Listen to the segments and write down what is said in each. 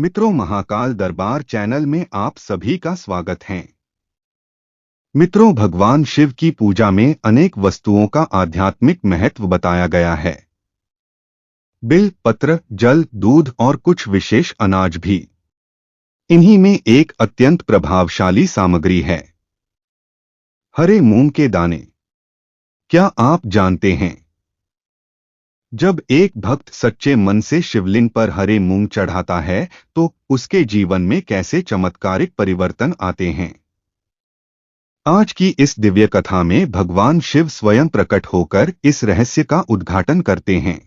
मित्रों, महाकाल दरबार चैनल में आप सभी का स्वागत है। मित्रों, भगवान शिव की पूजा में अनेक वस्तुओं का आध्यात्मिक महत्व बताया गया है। बिल पत्र, जल, दूध और कुछ विशेष अनाज भी इन्हीं में एक अत्यंत प्रभावशाली सामग्री है, हरे मूंग के दाने। क्या आप जानते हैं, जब एक भक्त सच्चे मन से शिवलिंग पर हरे मूंग चढ़ाता है तो उसके जीवन में कैसे चमत्कारिक परिवर्तन आते हैं। आज की इस दिव्य कथा में भगवान शिव स्वयं प्रकट होकर इस रहस्य का उद्घाटन करते हैं।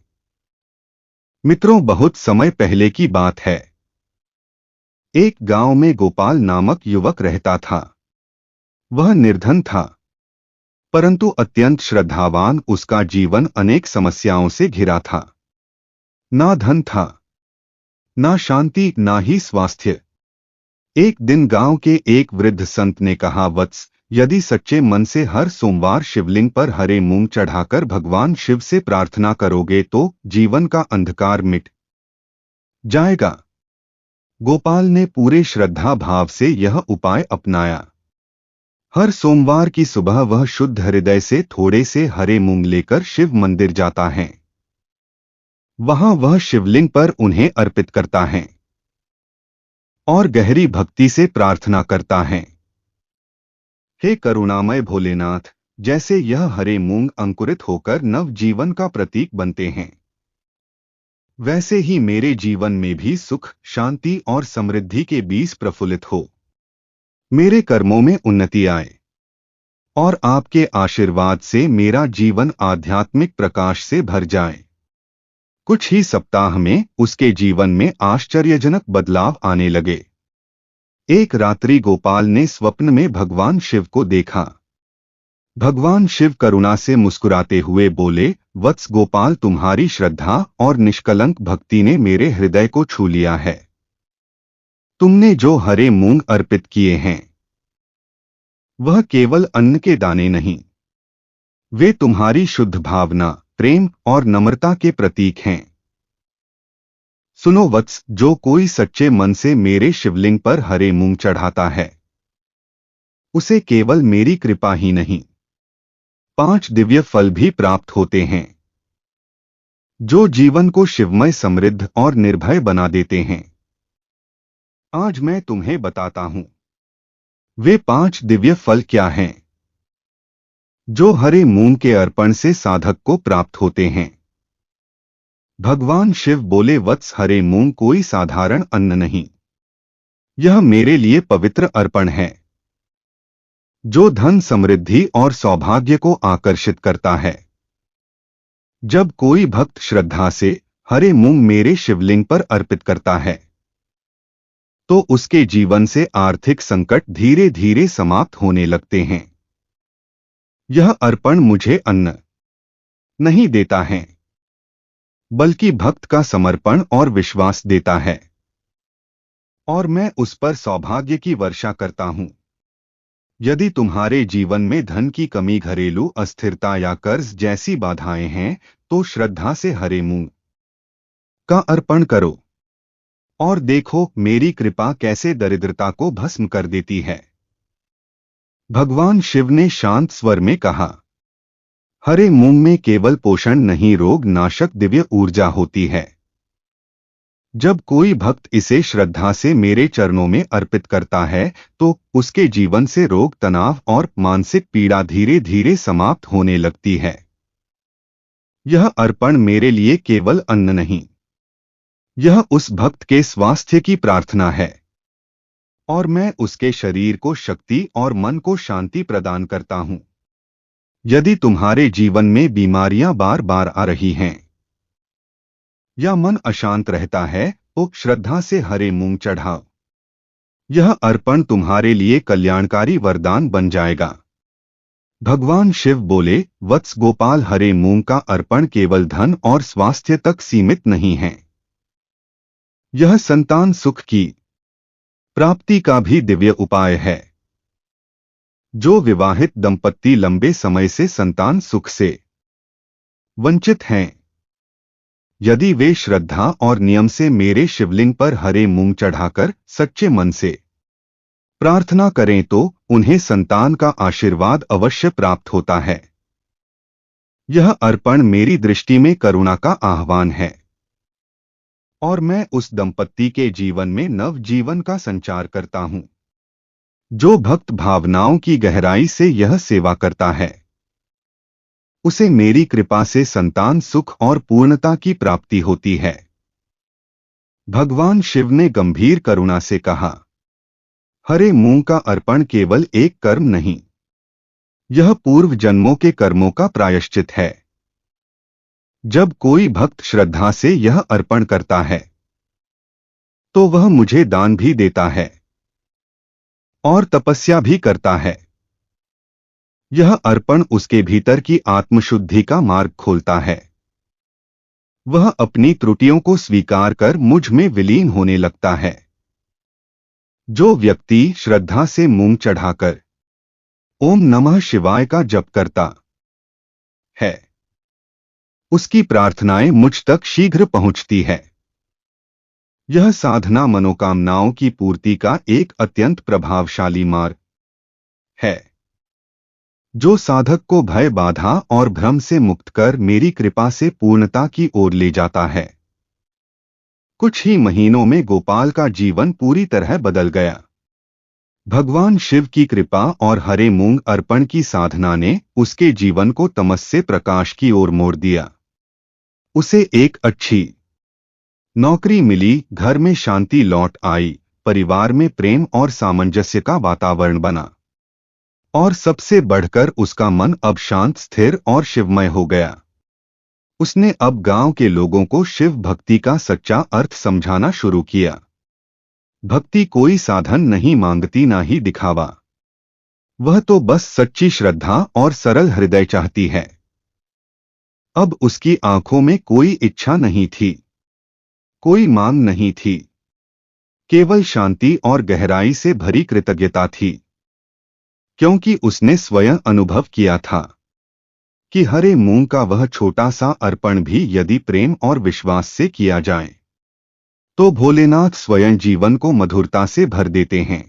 मित्रों, बहुत समय पहले की बात है। एक गांव में गोपाल नामक युवक रहता था। वह निर्धन था, परंतु अत्यंत श्रद्धावान। उसका जीवन अनेक समस्याओं से घिरा था। ना धन था, ना शांति, ना ही स्वास्थ्य। एक दिन गांव के एक वृद्ध संत ने कहा, वत्स, यदि सच्चे मन से हर सोमवार शिवलिंग पर हरे मूंग चढ़ाकर भगवान शिव से प्रार्थना करोगे तो जीवन का अंधकार मिट जाएगा। गोपाल ने पूरे श्रद्धा भाव से यह उपाय अपनाया। हर सोमवार की सुबह वह शुद्ध हृदय से थोड़े से हरे मूंग लेकर शिव मंदिर जाता है। वहां वह शिवलिंग पर उन्हें अर्पित करता है और गहरी भक्ति से प्रार्थना करता है, हे करुणामय भोलेनाथ, जैसे यह हरे मूंग अंकुरित होकर नव जीवन का प्रतीक बनते हैं, वैसे ही मेरे जीवन में भी सुख, शांति और समृद्धि के बीज प्रफुल्लित हो। मेरे कर्मों में उन्नति आए और आपके आशीर्वाद से मेरा जीवन आध्यात्मिक प्रकाश से भर जाए। कुछ ही सप्ताह में उसके जीवन में आश्चर्यजनक बदलाव आने लगे। एक रात्रि गोपाल ने स्वप्न में भगवान शिव को देखा। भगवान शिव करुणा से मुस्कुराते हुए बोले, वत्स गोपाल, तुम्हारी श्रद्धा और निष्कलंक भक्ति ने मेरे हृदय को छू लिया है। तुमने जो हरे मूंग अर्पित किए हैं वह केवल अन्न के दाने नहीं, वे तुम्हारी शुद्ध भावना, प्रेम और नम्रता के प्रतीक हैं। सुनो वत्स, जो कोई सच्चे मन से मेरे शिवलिंग पर हरे मूंग चढ़ाता है उसे केवल मेरी कृपा ही नहीं, 5 दिव्य फल भी प्राप्त होते हैं, जो जीवन को शिवमय, समृद्ध और निर्भय बना देते हैं। आज मैं तुम्हें बताता हूं वे 5 दिव्य फल क्या हैं, जो हरे मूंग के अर्पण से साधक को प्राप्त होते हैं। भगवान शिव बोले, वत्स, हरे मूंग कोई साधारण अन्न नहीं, यह मेरे लिए पवित्र अर्पण है, जो धन, समृद्धि और सौभाग्य को आकर्षित करता है। जब कोई भक्त श्रद्धा से हरे मूंग मेरे शिवलिंग पर अर्पित करता है तो उसके जीवन से आर्थिक संकट धीरे धीरे समाप्त होने लगते हैं। यह अर्पण मुझे अन्न नहीं देता है, बल्कि भक्त का समर्पण और विश्वास देता है, और मैं उस पर सौभाग्य की वर्षा करता हूं। यदि तुम्हारे जीवन में धन की कमी, घरेलू अस्थिरता या कर्ज जैसी बाधाएं हैं तो श्रद्धा से हरे मूंग का अर्पण करो और देखो मेरी कृपा कैसे दरिद्रता को भस्म कर देती है। भगवान शिव ने शांत स्वर में कहा, हरे मूंग में केवल पोषण नहीं, रोग नाशक दिव्य ऊर्जा होती है। जब कोई भक्त इसे श्रद्धा से मेरे चरणों में अर्पित करता है तो उसके जीवन से रोग, तनाव और मानसिक पीड़ा धीरे धीरे समाप्त होने लगती है। यह अर्पण मेरे लिए केवल अन्न नहीं, यह उस भक्त के स्वास्थ्य की प्रार्थना है, और मैं उसके शरीर को शक्ति और मन को शांति प्रदान करता हूं। यदि तुम्हारे जीवन में बीमारियां बार बार आ रही हैं या मन अशांत रहता है तो श्रद्धा से हरे मूंग चढ़ाओ। यह अर्पण तुम्हारे लिए कल्याणकारी वरदान बन जाएगा। भगवान शिव बोले, वत्स गोपाल, हरे मूंग का अर्पण केवल धन और स्वास्थ्य तक सीमित नहीं है, यह संतान सुख की प्राप्ति का भी दिव्य उपाय है। जो विवाहित दंपत्ति लंबे समय से संतान सुख से वंचित हैं यदि वे श्रद्धा और नियम से मेरे शिवलिंग पर हरे मूंग चढ़ाकर सच्चे मन से प्रार्थना करें तो उन्हें संतान का आशीर्वाद अवश्य प्राप्त होता है। यह अर्पण मेरी दृष्टि में करुणा का आह्वान है और मैं उस दंपत्ति के जीवन में नव जीवन का संचार करता हूं जो भक्त भावनाओं की गहराई से यह सेवा करता है। उसे मेरी कृपा से संतान सुख और पूर्णता की प्राप्ति होती है। भगवान शिव ने गंभीर करुणा से कहा, हरे मूंग का अर्पण केवल एक कर्म नहीं, यह पूर्व जन्मों के कर्मों का प्रायश्चित है। जब कोई भक्त श्रद्धा से यह अर्पण करता है तो वह मुझे दान भी देता है और तपस्या भी करता है। यह अर्पण उसके भीतर की आत्मशुद्धि का मार्ग खोलता है। वह अपनी त्रुटियों को स्वीकार कर मुझ में विलीन होने लगता है। जो व्यक्ति श्रद्धा से मूंग चढ़ाकर ओम नमः शिवाय का जप करता है उसकी प्रार्थनाएं मुझ तक शीघ्र पहुंचती है। यह साधना मनोकामनाओं की पूर्ति का एक अत्यंत प्रभावशाली मार्ग है जो साधक को भय बाधा और भ्रम से मुक्त कर मेरी कृपा से पूर्णता की ओर ले जाता है। कुछ ही महीनों में गोपाल का जीवन पूरी तरह बदल गया। भगवान शिव की कृपा और हरे मूंग अर्पण की साधना ने उसके जीवन को तमस से प्रकाश की ओर मोड़ दिया। उसे एक अच्छी नौकरी मिली, घर में शांति लौट आई, परिवार में प्रेम और सामंजस्य का वातावरण बना और सबसे बढ़कर उसका मन अब शांत, स्थिर और शिवमय हो गया। उसने अब गांव के लोगों को शिव भक्ति का सच्चा अर्थ समझाना शुरू किया। भक्ति कोई साधन नहीं मांगती, ना ही दिखावा। वह तो बस सच्ची श्रद्धा और सरल हृदय चाहती है। अब उसकी आंखों में कोई इच्छा नहीं थी, कोई मांग नहीं थी, केवल शांति और गहराई से भरी कृतज्ञता थी, क्योंकि उसने स्वयं अनुभव किया था कि हरे मूंग का वह छोटा सा अर्पण भी यदि प्रेम और विश्वास से किया जाए तो भोलेनाथ स्वयं जीवन को मधुरता से भर देते हैं।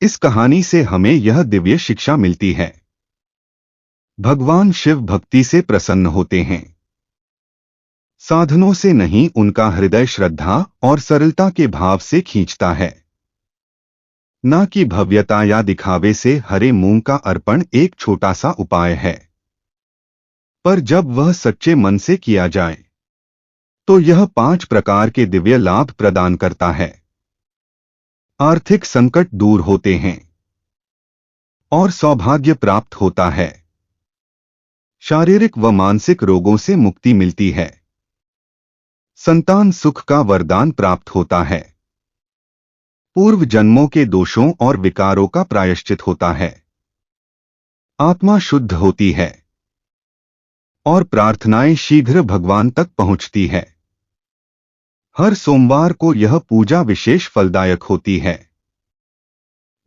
इस कहानी से हमें यह दिव्य शिक्षा मिलती है। भगवान शिव भक्ति से प्रसन्न होते हैं, साधनों से नहीं। उनका हृदय श्रद्धा और सरलता के भाव से खींचता है, न कि भव्यता या दिखावे से। हरे मूंग का अर्पण एक छोटा सा उपाय है, पर जब वह सच्चे मन से किया जाए तो यह 5 प्रकार के दिव्य लाभ प्रदान करता है। आर्थिक संकट दूर होते हैं और सौभाग्य प्राप्त होता है। शारीरिक व मानसिक रोगों से मुक्ति मिलती है। संतान सुख का वरदान प्राप्त होता है। पूर्व जन्मों के दोषों और विकारों का प्रायश्चित होता है। आत्मा शुद्ध होती है और प्रार्थनाएं शीघ्र भगवान तक पहुंचती है। हर सोमवार को यह पूजा विशेष फलदायक होती है।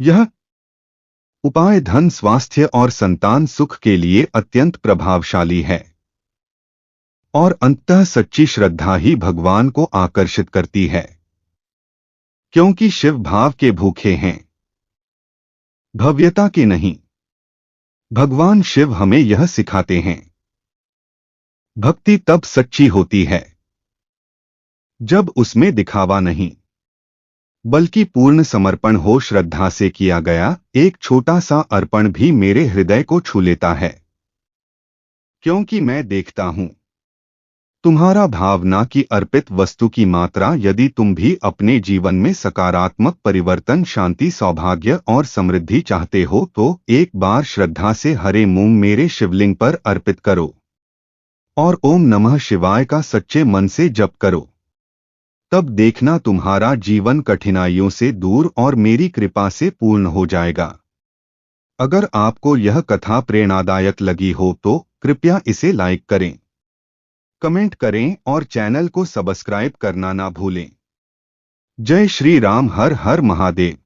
यह उपाय धन, स्वास्थ्य और संतान सुख के लिए अत्यंत प्रभावशाली है और अंततः सच्ची श्रद्धा ही भगवान को आकर्षित करती है, क्योंकि शिव भाव के भूखे हैं, भव्यता के नहीं। भगवान शिव हमें यह सिखाते हैं, भक्ति तब सच्ची होती है जब उसमें दिखावा नहीं बल्कि पूर्ण समर्पण हो। श्रद्धा से किया गया एक छोटा सा अर्पण भी मेरे हृदय को छू लेता है, क्योंकि मैं देखता हूं तुम्हारा भावना की अर्पित वस्तु की मात्रा। यदि तुम भी अपने जीवन में सकारात्मक परिवर्तन, शांति, सौभाग्य और समृद्धि चाहते हो तो एक बार श्रद्धा से हरे मूंग मेरे शिवलिंग पर अर्पित करो और ओम नमः शिवाय का सच्चे मन से जप करो। तब देखना तुम्हारा जीवन कठिनाइयों से दूर और मेरी कृपा से पूर्ण हो जाएगा। अगर आपको यह कथा प्रेरणादायक लगी हो तो कृपया इसे लाइक करें, कमेंट करें और चैनल को सब्सक्राइब करना ना भूलें। जय श्री राम। हर हर महादेव।